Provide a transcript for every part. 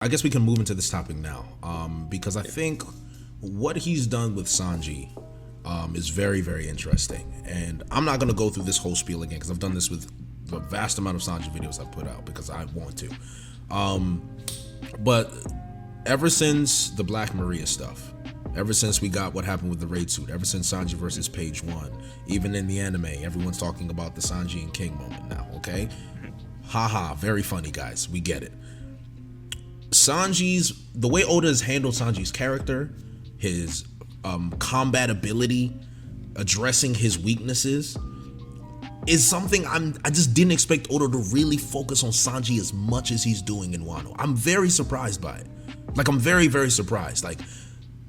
I guess we can move into this topic now, because I think what he's done with Sanji is very, very interesting. And I'm not going to go through this whole spiel again because I've done this with the vast amount of Sanji videos I've put out because I want to. But ever since the Black Maria stuff, ever since we got what happened with the raid suit, ever since Sanji versus Page 1, even in the anime, everyone's talking about the Sanji and King moment now, okay? Haha, very funny, guys. We get it. The way Oda has handled Sanji's character, his combat ability, addressing his weaknesses, is something I just didn't expect Oda to really focus on Sanji as much as he's doing in Wano. I'm very surprised by it. Like, I'm very, very surprised. Like,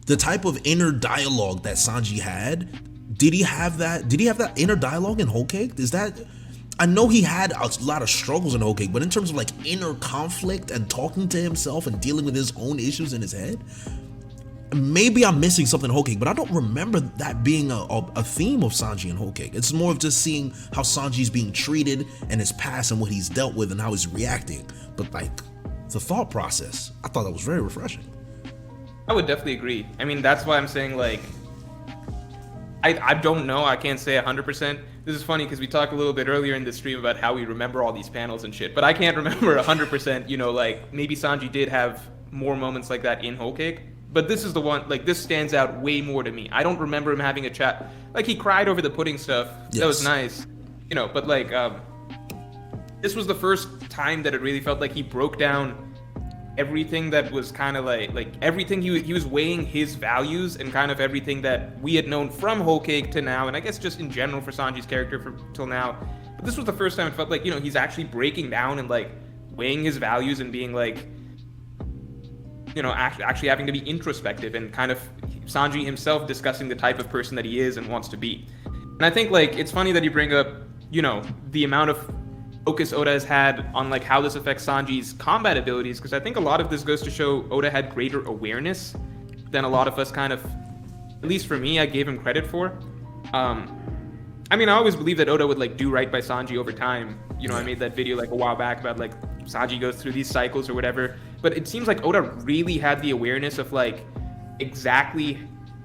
the type of inner dialogue that Sanji had, did he have that inner dialogue in Whole Cake? I know he had a lot of struggles in Whole Cake, but in terms of like inner conflict and talking to himself and dealing with his own issues in his head, maybe I'm missing something in Whole Cake, but I don't remember that being a theme of Sanji in Whole Cake. It's more of just seeing how Sanji's being treated and his past and what he's dealt with and how he's reacting. But like the thought process, I thought that was very refreshing. I would definitely agree. I mean, that's why I'm saying, like, I don't know. I can't say 100%. This is funny because we talked a little bit earlier in the stream about how we remember all these panels and shit, but I can't remember 100%, you know, like, maybe Sanji did have more moments like that in Whole Cake, but this is the one, like, this stands out way more to me. I don't remember him having a chat. Like, he cried over the pudding stuff. Yes. That was nice. You know, but, like, this was the first time that it really felt like he broke down everything that was kind of like everything he was weighing his values and kind of everything that we had known from Whole Cake to now, and I guess just in general for Sanji's character till now. But this was the first time it felt like, you know, he's actually breaking down and like weighing his values and being like, you know, actually having to be introspective and kind of Sanji himself discussing the type of person that he is and wants to be. And I think, like, it's funny that you bring up, you know, the amount of focus Oda has had on like how this affects Sanji's combat abilities, because I think a lot of this goes to show Oda had greater awareness than a lot of us kind of, at least for me, I gave him credit for. I mean, I always believed that Oda would like do right by Sanji over time. You know, I made that video like a while back about like Sanji goes through these cycles or whatever, but it seems like Oda really had the awareness of like exactly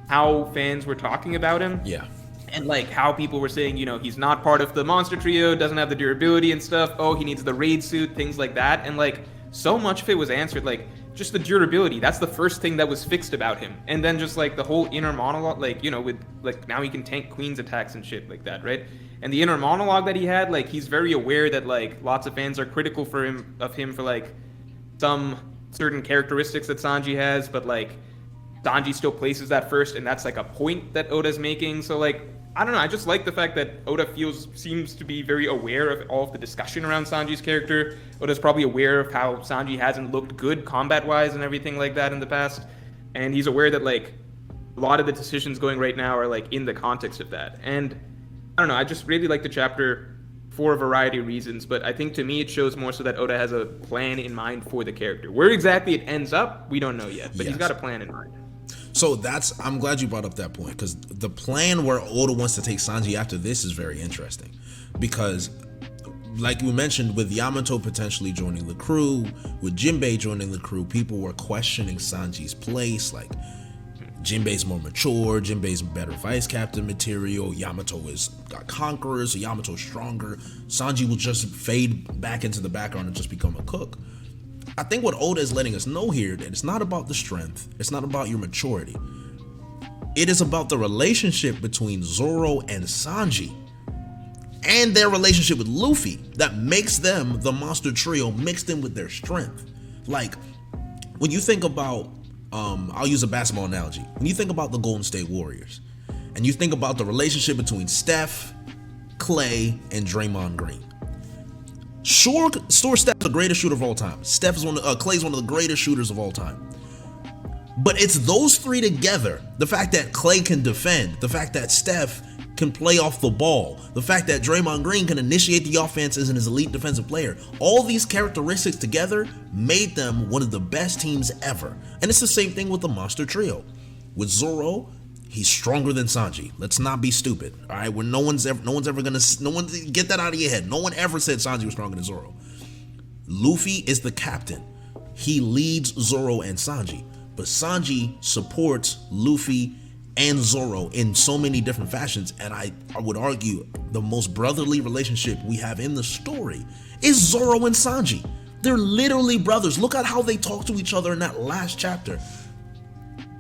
how fans were talking about him. Yeah. And like how people were saying, you know, he's not part of the monster trio, doesn't have the durability and stuff. Oh, he needs the raid suit, things like that. And like so much of it was answered, like just the durability. That's the first thing that was fixed about him. And then just like the whole inner monologue, like, you know, with like now he can tank Queen's attacks and shit like that, right? And the inner monologue that he had, like he's very aware that like lots of fans are critical for him for like some certain characteristics that Sanji has, but like Sanji still places that first, and that's like a point that Oda's making. So like, I don't know, I just like the fact that Oda seems to be very aware of all of the discussion around Sanji's character. Oda's probably aware of how Sanji hasn't looked good combat-wise and everything like that in the past. And he's aware that, like, a lot of the decisions going right now are, like, in the context of that. And, I don't know, I just really like the chapter for a variety of reasons. But I think, to me, it shows more so that Oda has a plan in mind for the character. Where exactly it ends up, we don't know yet. But He's got a plan in mind. So I'm glad you brought up that point, because the plan where Oda wants to take Sanji after this is very interesting, because like we mentioned, with Yamato potentially joining the crew, with Jinbei joining the crew, people were questioning Sanji's place, like Jinbei's more mature, Jinbei's better vice captain material, Yamato is got conquerors, so Yamato's stronger, Sanji will just fade back into the background and just become a cook. I think what Oda is letting us know here, that it's not about the strength, it's not about your maturity. It is about the relationship between Zoro and Sanji and their relationship with Luffy that makes them the monster trio mixed in with their strength. Like, when you think about, I'll use a basketball analogy. When you think about the Golden State Warriors and you think about the relationship between Steph, Clay, and Draymond Green. Sure, Steph's the greatest shooter of all time. Clay's one of the greatest shooters of all time. But it's those three together, the fact that Clay can defend, the fact that Steph can play off the ball, the fact that Draymond Green can initiate the offense as an elite defensive player, all these characteristics together made them one of the best teams ever. And it's the same thing with the Monster Trio. With Zoro, he's stronger than Sanji. Let's not be stupid. All right, no one get that out of your head. No one ever said Sanji was stronger than Zoro. Luffy is the captain. he leads Zoro and Sanji, but Sanji supports Luffy and Zoro in so many different fashions. And I would argue the most brotherly relationship we have in the story is Zoro and Sanji. They're literally brothers. Look at how they talk to each other in that last chapter.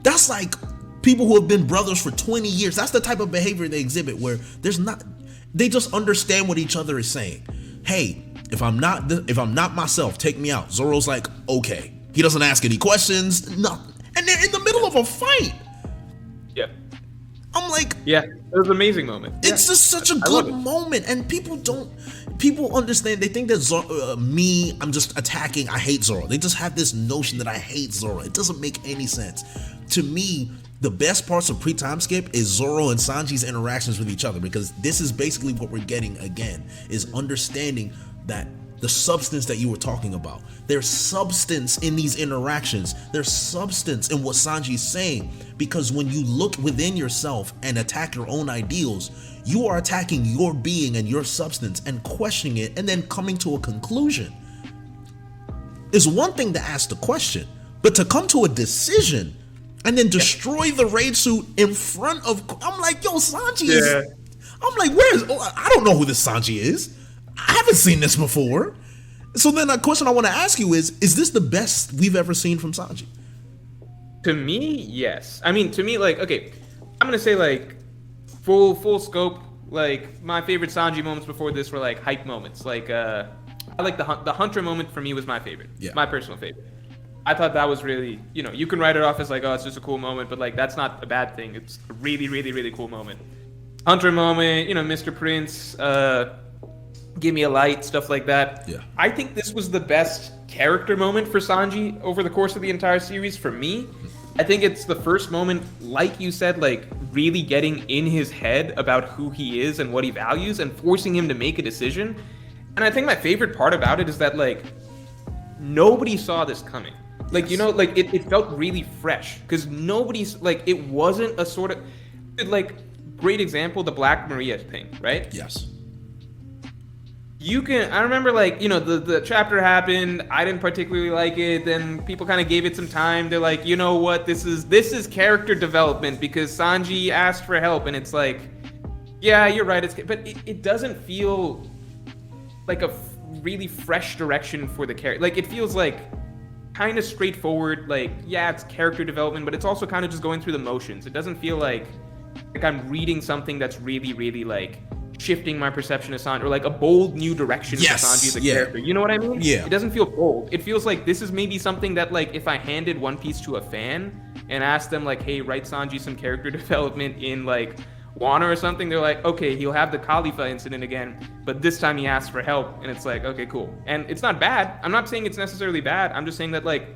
That's like people who have been brothers for 20 years. That's the type of behavior they exhibit, where they just understand what each other is saying. Hey, if I'm not myself, take me out. Zoro's like, okay. He doesn't ask any questions, nothing. And they're in the middle of a fight. Yeah. I'm like, yeah, it was an amazing moment. It's just such a good moment, and people understand. They think that I'm just attacking. I hate Zoro. They just have this notion that I hate Zoro. It doesn't make any sense. To me, the best parts of pre-time skip is Zoro and Sanji's interactions with each other, because this is basically what we're getting again, is understanding that the substance that you were talking about. There's substance in these interactions. There's substance in what Sanji's saying, because when you look within yourself and attack your own ideals, you are attacking your being and your substance and questioning it and then coming to a conclusion. It's one thing to ask the question, but to come to a decision and then destroy the raid suit in front of, I'm like, yo, Sanji is, I'm like, I don't know who this Sanji is. I haven't seen this before. So then a question I want to ask you is this the best we've ever seen from Sanji? To me, yes. I mean, to me, like, okay, I'm gonna say like full scope. Like, my favorite Sanji moments before this were like hype moments. Like, I like the Hunter moment. For me, was my favorite. Yeah. My personal favorite. I thought that was really, you can write it off as like, oh, it's just a cool moment, but like that's not a bad thing. It's a really, really, really cool moment. Hunter moment, Mr. Prince, give me a light, stuff like that. Yeah. I think this was the best character moment for Sanji over the course of the entire series for me. I think it's the first moment, like you said, like really getting in his head about who he is and what he values and forcing him to make a decision. And I think my favorite part about it is that like nobody saw this coming. Like, like it felt really fresh because nobody's like, it wasn't a sort of like, great example, the Black Maria thing, right? Yes. I remember like, the chapter happened. I didn't particularly like it. Then people kind of gave it some time. They're like, you know what? This is character development because Sanji asked for help. And it's like, yeah, you're right. But it doesn't feel like a really fresh direction for the character. Like, it feels like kind of straightforward. Like, yeah, it's character development, but it's also kind of just going through the motions. It doesn't feel like I'm reading something that's really, really like shifting my perception of Sanji, or like a bold new direction for Sanji as a character. You know what I mean? Yeah. It doesn't feel bold. It feels like this is maybe something that like if I handed One Piece to a fan and asked them like, hey, write Sanji some character development in like Wano or something, they're like, okay, he'll have the Khalifa incident again, but this time he asks for help, and it's like, okay, cool. And it's not bad. I'm not saying it's necessarily bad. I'm just saying that like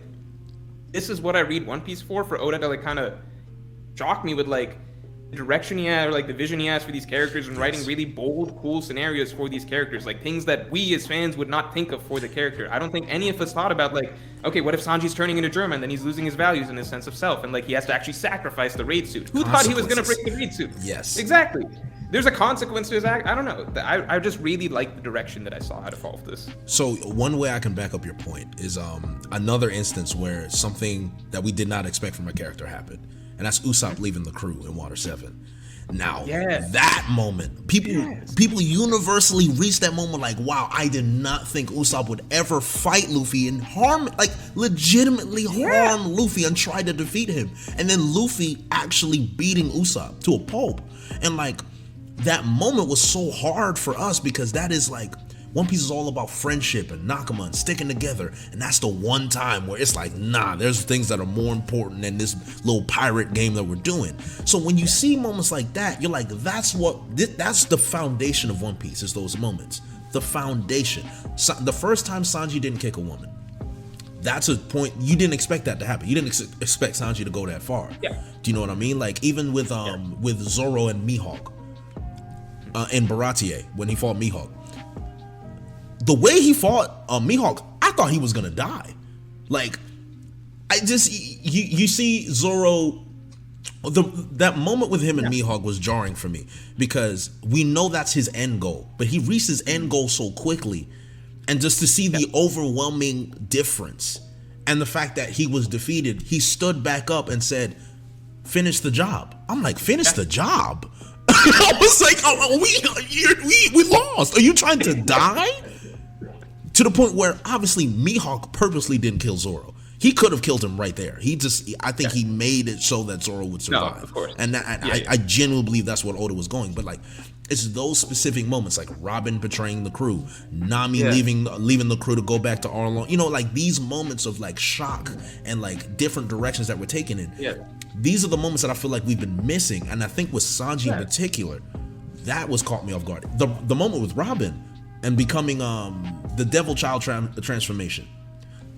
this is what I read One Piece for Oda to like kind of shock me with like the direction he had, or like the vision he has for these characters, and writing really bold, cool scenarios for these characters, like things that we as fans would not think of for the character. I don't think any of us thought about like, okay, what if Sanji's turning into German, and then he's losing his values and his sense of self, and like he has to actually sacrifice the raid suit. Who thought he was gonna break the raid suit? Yes, exactly. There's a consequence to his act. I don't know. I just really like the direction that I saw out of all of this. So one way I can back up your point is another instance where something that we did not expect from a character happened. And that's Usopp leaving the crew in Water 7. Now, that moment, people universally reach that moment like, wow, I did not think Usopp would ever fight Luffy and legitimately harm Luffy and try to defeat him. And then Luffy actually beating Usopp to a pulp. And like, that moment was so hard for us because that is like, One Piece is all about friendship and Nakama and sticking together, and that's the one time where it's like, nah, there's things that are more important than this little pirate game that we're doing. So when you see moments like that, you're like, that's the foundation of One Piece, is those moments. The foundation. So, the first time Sanji didn't kick a woman, that's a point. You didn't expect that to happen. You didn't expect Sanji to go that far. Yeah. Do you know what I mean? Like, even with Zoro and Mihawk, and Baratier, when he fought Mihawk, the way he fought Mihawk, I thought he was gonna die. Like, you see Zoro, that moment with him and Mihawk was jarring for me because we know that's his end goal, but he reached his end goal so quickly, and just to see the overwhelming difference And the fact that he was defeated, he stood back up and said, finish the job. I'm like, finish the job? I was like, we lost. Are you trying to die? To the point where obviously Mihawk purposely didn't kill Zoro. He could have killed him right there. I think he made it so that Zoro would survive. No, of course. And I genuinely believe that's what Oda was going. But like, it's those specific moments, like Robin betraying the crew, Nami leaving the crew to go back to Arlong. You know, like these moments of like shock and like different directions that we're taking in. Yeah. These are the moments that I feel like we've been missing. And I think with Sanji in particular, that was caught me off guard. The moment with Robin and becoming the Devil Child transformation.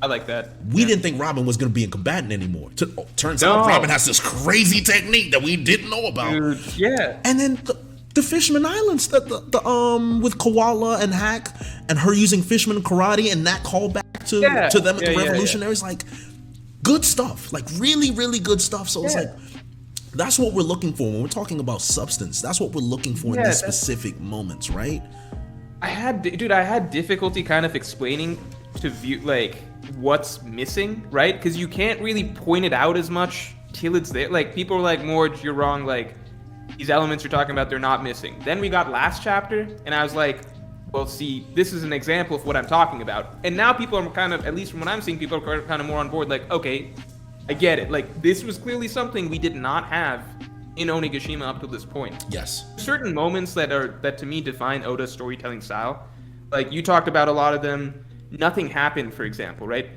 I like that. We didn't think Robin was going to be a combatant anymore. Turns out Robin has this crazy technique that we didn't know about. Dude, yeah. And then the Fishman Islands, with Koala and Hack, and her using Fishman karate, and that callback to them at the Revolutionaries, like good stuff, like really, really good stuff. So it's like that's what we're looking for when we're talking about substance. That's what we're looking for in these specific moments, right? I had difficulty kind of explaining to view like what's missing, right? Because you can't really point it out as much till it's there. Like people are like, Morj, you're wrong. Like these elements you're talking about, they're not missing. Then we got last chapter, and I was like, well, see, this is an example of what I'm talking about. And now people are kind of, at least from what I'm seeing, people are kind of more on board. Like, okay, I get it. Like this was clearly something we did not have in Onigashima up to this point. Yes. Certain moments that to me define Oda's storytelling style. Like you talked about a lot of them. Nothing happened, for example, right?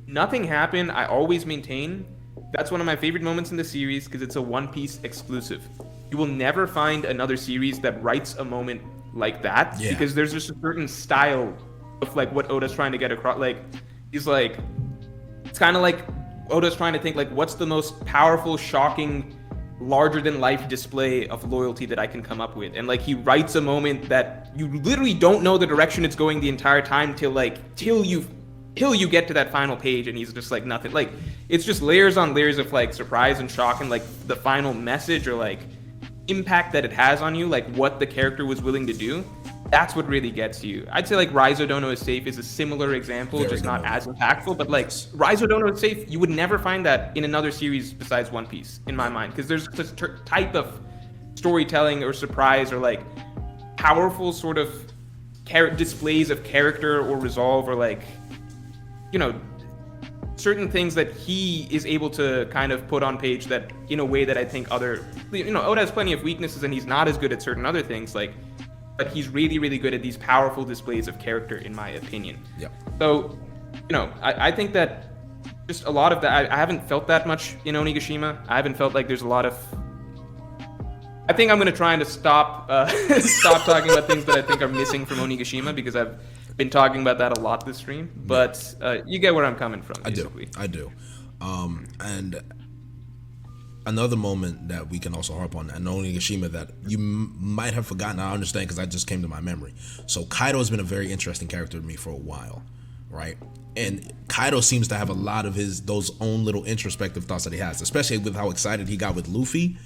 Nothing happened, I always maintain, that's one of my favorite moments in the series because it's a One Piece exclusive. You will never find another series that writes a moment like that because there's just a certain style of like what Oda's trying to get across. Like, he's like, it's kind of like Oda's trying to think like, what's the most powerful, shocking, larger than life display of loyalty that I can come up with. And like he writes a moment that you literally don't know the direction it's going the entire time till you get to that final page, and he's just like nothing. Like it's just layers on layers of like surprise and shock, and like the final message or like impact that it has on you, like what the character was willing to do. That's what really gets you. I'd say like Rise Dono is Safe is a similar example, just not as impactful, but like Rise Dono is Safe, you would never find that in another series besides One Piece, in my mind, because there's this type of storytelling or surprise or like powerful sort of displays of character or resolve or like, you know, certain things that he is able to kind of put on page that in a way that I think Oda has plenty of weaknesses and he's not as good at certain other things, like, but he's really, really good at these powerful displays of character, in my opinion. Yeah. So, you know, I think that just a lot of that, I haven't felt that much in Onigashima. I haven't felt like there's a lot of... I think I'm going to try and stop talking about things that I think are missing from Onigashima, because I've been talking about that a lot this stream. But you get where I'm coming from, basically. I do. And another moment that we can also harp on, and Onigashima, that you might have forgotten, I understand because that just came to my memory. So Kaido has been a very interesting character to me for a while, right? And Kaido seems to have a lot of those own little introspective thoughts that he has, especially with how excited he got with Luffy.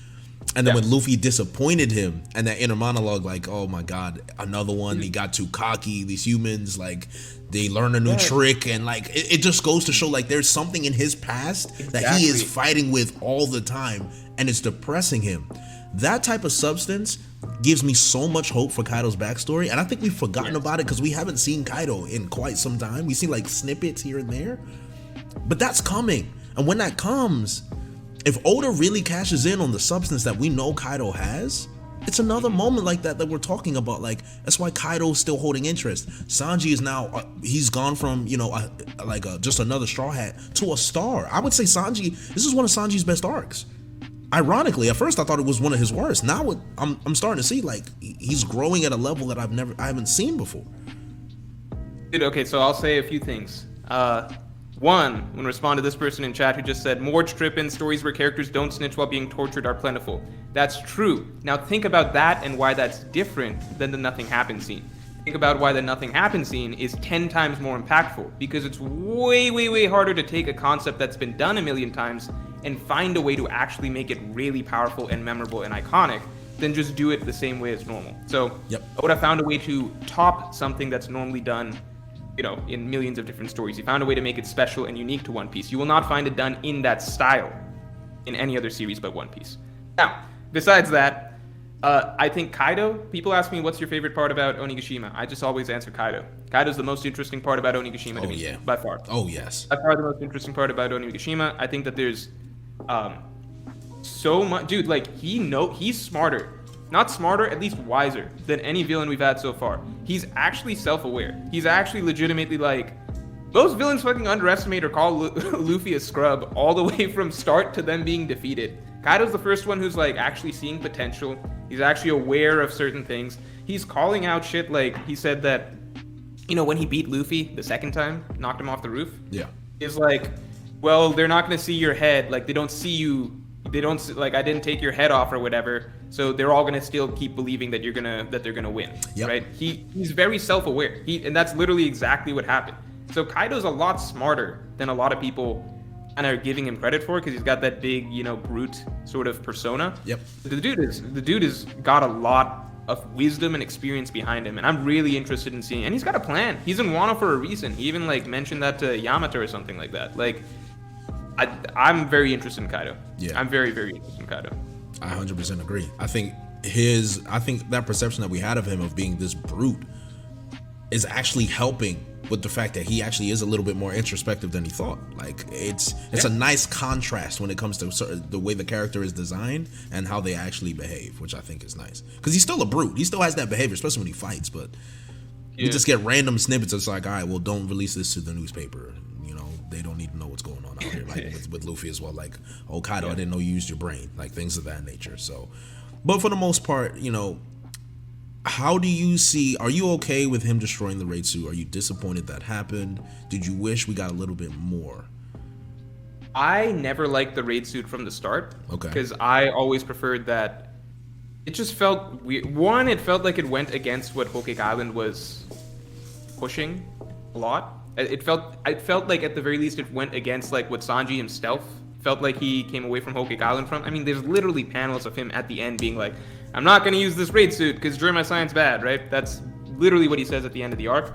And then when Luffy disappointed him, and that inner monologue, like, oh my God, another one, he got too cocky, these humans, like, they learn a new trick, and like, it just goes to show, like, there's something in his past that he is fighting with all the time, and it's depressing him. That type of substance gives me so much hope for Kaido's backstory, and I think we've forgotten about it because we haven't seen Kaido in quite some time. We've seen, like, snippets here and there, but that's coming, and when that comes... If Oda really cashes in on the substance that we know Kaido has, it's another moment like that we're talking about. Like, that's why Kaido's still holding interest. Sanji is now, he's gone from, you know, just another Straw Hat to a star. I would say Sanji, this is one of Sanji's best arcs. Ironically, at first I thought it was one of his worst. Now I'm starting to see, like, he's growing at a level that I haven't seen before. Dude, okay, so I'll say a few things. One, when respond to this person in chat who just said, Morj trippin', stories where characters don't snitch while being tortured are plentiful. That's true. Now think about that and why that's different than the nothing happens scene. Think about why the nothing happens scene is 10 times more impactful, because it's way, way, way harder to take a concept that's been done a million times and find a way to actually make it really powerful and memorable and iconic than just do it the same way as normal. So Oda found a way to top something that's normally done in millions of different stories. He found a way to make it special and unique to One Piece. You will not find it done in that style in any other series but One Piece. Now, besides that, I think Kaido, people ask me what's your favorite part about Onigashima. I just always answer Kaido. Kaido's the most interesting part about Onigashima to me, by far. Oh, yes. By far the most interesting part about Onigashima. I think that there's so much, dude, like he's smarter. Not smarter, at least wiser than any villain we've had so far. He's actually self-aware. He's actually legitimately like, most villains fucking underestimate or call Luffy a scrub all the way from start to them being defeated. Kaido's the first one who's like actually seeing potential. He's actually aware of certain things. He's calling out shit, like he said that, when he beat Luffy the second time, knocked him off the roof. Yeah. Is like, well, they're not gonna see your head. Like they don't see you. They don't, like, I didn't take your head off or whatever, so they're all gonna still keep believing that they're gonna win, right? He's very self-aware, and that's literally exactly what happened. So Kaido's a lot smarter than a lot of people kind of are giving him credit for, because he's got that big, brute sort of persona. Yep. The dude has got a lot of wisdom and experience behind him, and I'm really interested in seeing. And he's got a plan. He's in Wano for a reason. He even mentioned that to Yamato or something like that. I'm very interested in Kaido. Yeah. I'm very, very interested in Kaido. I 100% agree. I think that perception that we had of him of being this brute is actually helping with the fact that he actually is a little bit more introspective than he thought. Like it's a nice contrast when it comes to the way the character is designed and how they actually behave, which I think is nice. Because he's still a brute. He still has that behavior, especially when he fights. But you just get random snippets. It's like, all right, well, don't release this to the newspaper. They don't need to know what's going on out here. Like with Luffy as well. Like, oh, Kaido, I didn't know you used your brain. Like things of that nature. So, but for the most part, how do you see? Are you okay with him destroying the raid suit? Are you disappointed that happened? Did you wish we got a little bit more? I never liked the raid suit from the start. Okay. Because I always preferred that. It just felt weird. One, it felt like it went against what Whole Cake Island was pushing a lot. I felt like at the very least it went against like what Sanji himself felt like he came away from Whole Cake Island from. I mean, there's literally panels of him at the end being like, I'm not going to use this raid suit because during my science bad, right? That's literally what he says at the end of the arc.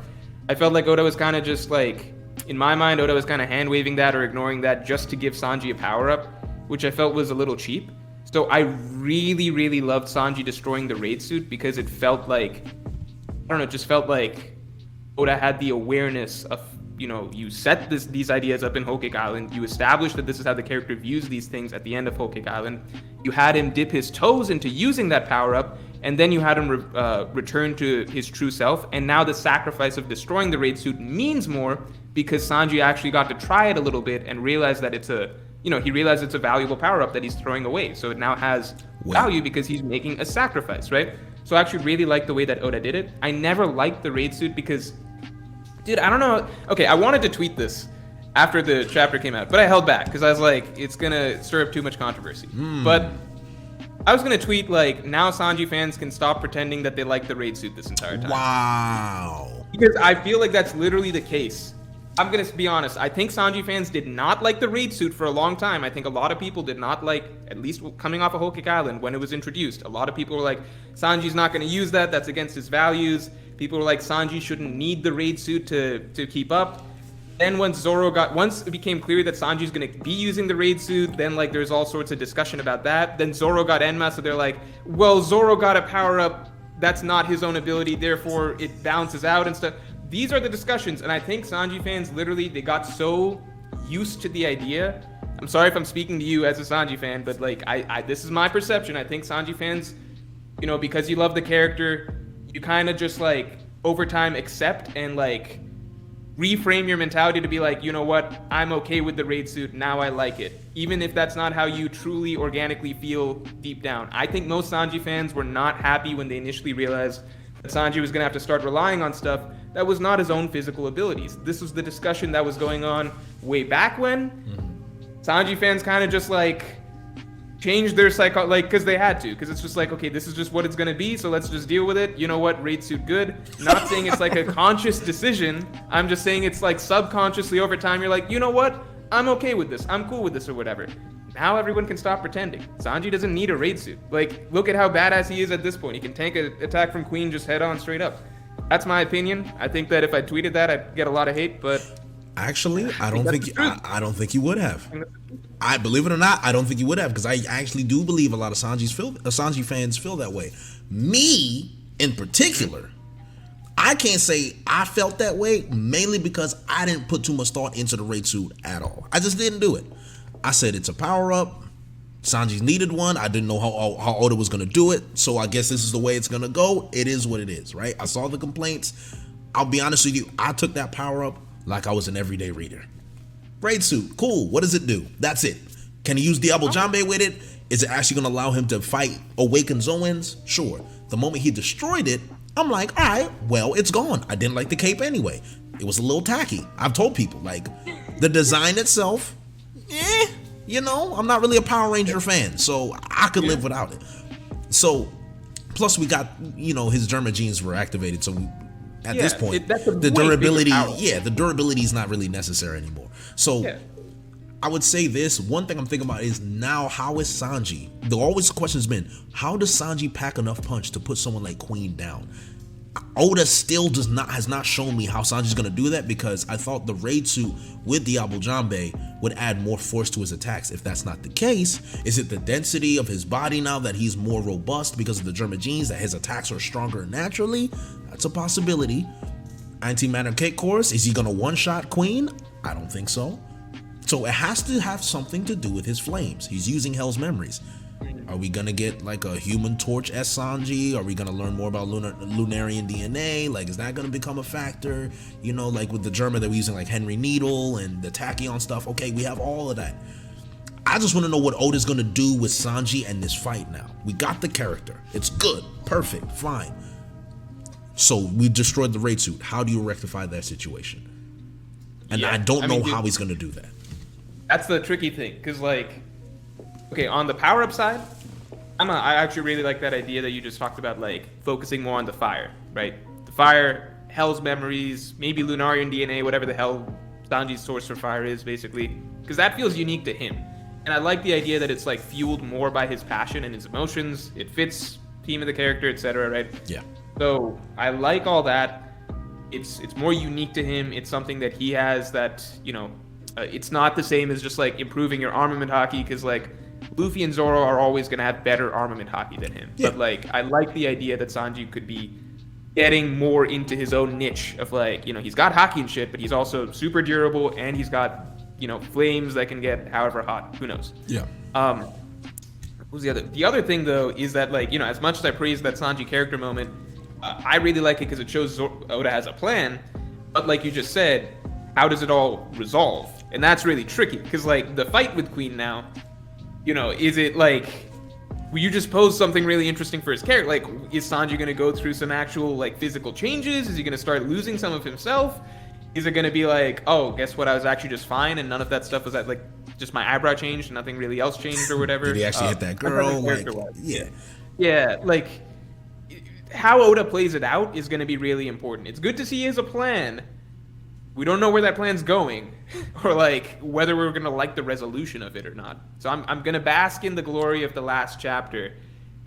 I felt like Oda was kind of just like, in my mind, Oda was kind of hand-waving that or ignoring that just to give Sanji a power-up, which I felt was a little cheap. So I really, really loved Sanji destroying the raid suit because it felt like, I don't know, it just felt like Oda had the awareness of, you set these ideas up in Whole Cake Island. You established that this is how the character views these things at the end of Whole Cake Island. You had him dip his toes into using that power-up, and then you had him return to his true self. And now the sacrifice of destroying the raid suit means more because Sanji actually got to try it a little bit and realized that he realized it's a valuable power-up that he's throwing away. So it now has value because he's making a sacrifice, right? So I actually really like the way that Oda did it. I never liked the raid suit because, dude, I don't know. Okay, I wanted to tweet this after the chapter came out, but I held back because I was like, it's gonna stir up too much controversy. But I was gonna tweet like, now Sanji fans can stop pretending that they like the raid suit this entire time. Wow. Because I feel like that's literally the case. I'm gonna be honest. I think Sanji fans did not like the raid suit for a long time. I think a lot of people did not like, at least coming off of Whole Cake Island when it was introduced. A lot of people were like, Sanji's not gonna use that. That's against his values. People were like, Sanji shouldn't need the raid suit to keep up. Then once it became clear that Sanji's gonna be using the raid suit, then like there's all sorts of discussion about that. Then Zoro got Enma, so they're like, well, Zoro got a power up. That's not his own ability, therefore it balances out and stuff. These are the discussions, and I think Sanji fans literally, they got so used to the idea. I'm sorry if I'm speaking to you as a Sanji fan, but like this is my perception. I think Sanji fans, because you love the character, you kind of just like over time accept and like reframe your mentality to be like, you know what, I'm okay with the raid suit, now I like it. Even if that's not how you truly organically feel deep down. I think most Sanji fans were not happy when they initially realized that Sanji was going to have to start relying on stuff that was not his own physical abilities. This was the discussion that was going on way back when. Sanji fans kind of just like changed their because they had to, because it's just like, okay, this is just what it's gonna be, so let's just deal with it. You know what, raid suit good. Not saying it's like a conscious decision. I'm just saying it's like subconsciously over time you're like, you know what, I'm okay with this, I'm cool with this or whatever. Now everyone can stop pretending. Sanji doesn't need a raid suit. Like, look at how badass he is at this point. He can tank an attack from Queen just head on straight up. That's my opinion. I think that if I tweeted that, I'd get a lot of hate, but actually, I don't think you would have. I believe it or not, I don't think you would have, because I actually do believe a lot of Sanji fans feel that way. Me in particular, I can't say I felt that way, mainly because I didn't put too much thought into the raid suit at all. I just didn't do it. I said it's a power up. Sanji's needed one. I didn't know how Oda was gonna do it, so I guess this is the way it's gonna go. It is what it is, right? I saw the complaints. I'll be honest with you, I took that power up like I was an everyday reader. Raid suit, cool. What does it do? That's it. Can he use Diablo Jambe with it? Is it actually gonna allow him to fight Awakened Zoans? Sure. The moment he destroyed it, I'm like, all right, well, it's gone. I didn't like the cape anyway. It was a little tacky. I've told people, like, the design itself, you know, I'm not really a Power Ranger fan, so I could live without it. So, plus we got, you know, his Germa genes were activated, so at this point, the durability, the durability is not really necessary anymore. So, I would say this, one thing I'm thinking about is now, how is Sanji? The always question's been, how does Sanji pack enough punch to put someone like Queen down? Oda still has not shown me how Sanji's gonna do that, because I thought the raid suit with Diablo Jambe would add more force to his attacks. If that's not the case, is it the density of his body now that he's more robust because of the Germa genes, that his attacks are stronger naturally? That's a possibility. Antimatter Cake Course, is he gonna one-shot Queen? I don't think so. So it has to have something to do with his flames. He's using Hell's Memories. Are we gonna get like a Human Torch as Sanji? Are we gonna learn more about Lunarian DNA? Like, is that gonna become a factor? You know, like with the Germa that we're using, like Henry Needle and the Tachyon stuff. Okay, we have all of that. I just want to know what Oda's gonna do with Sanji and this fight now. We got the character. It's good, perfect, fine. So we destroyed the raid suit. How do you rectify that situation? And I don't know how he's gonna do that. That's the tricky thing, because like, okay, on the power-up side, I actually really like that idea that you just talked about, like focusing more on the fire, right? The fire, Hell's Memories, maybe Lunarian DNA, whatever the hell Sanji's source for fire is, basically, because that feels unique to him. And I like the idea that it's like fueled more by his passion and his emotions. It fits theme of the character, etc., right? Yeah. So I like all that. It's more unique to him. It's something that he has that, you know, it's not the same as just like improving your armament hockey, because like Luffy and Zoro are always going to have better armament hockey than him. Yeah. But like, I like the idea that Sanji could be getting more into his own niche of like, you know, he's got hockey and shit, but he's also super durable, and he's got, you know, flames that can get however hot. Who knows? Yeah. What was the other? The other thing though is that, like, you know, as much as I praise that Sanji character moment, I really like it because it shows Oda has a plan. But like you just said, how does it all resolve? And that's really tricky, because like the fight with Queen now, you know, is it like, will you just pose something really interesting for his character? Like, is Sanji going to go through some actual like physical changes? Is he going to start losing some of himself? Is it going to be like, oh, guess what, I was actually just fine, and none of that stuff was that, like, just my eyebrow changed, nothing really else changed or whatever? Did he actually hit that girl? Like, yeah, like, how Oda plays it out is going to be really important. It's good to see he has a plan. We don't know where that plan's going, or like whether we're gonna like the resolution of it or not. So I'm gonna bask in the glory of the last chapter,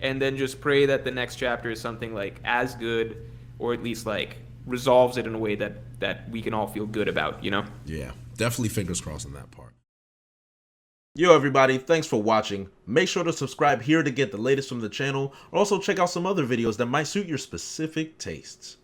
and then just pray that the next chapter is something like as good, or at least like resolves it in a way that we can all feel good about, you know? Yeah, definitely fingers crossed on that part. Yo everybody, thanks for watching. Make sure to subscribe here to get the latest from the channel, or also check out some other videos that might suit your specific tastes.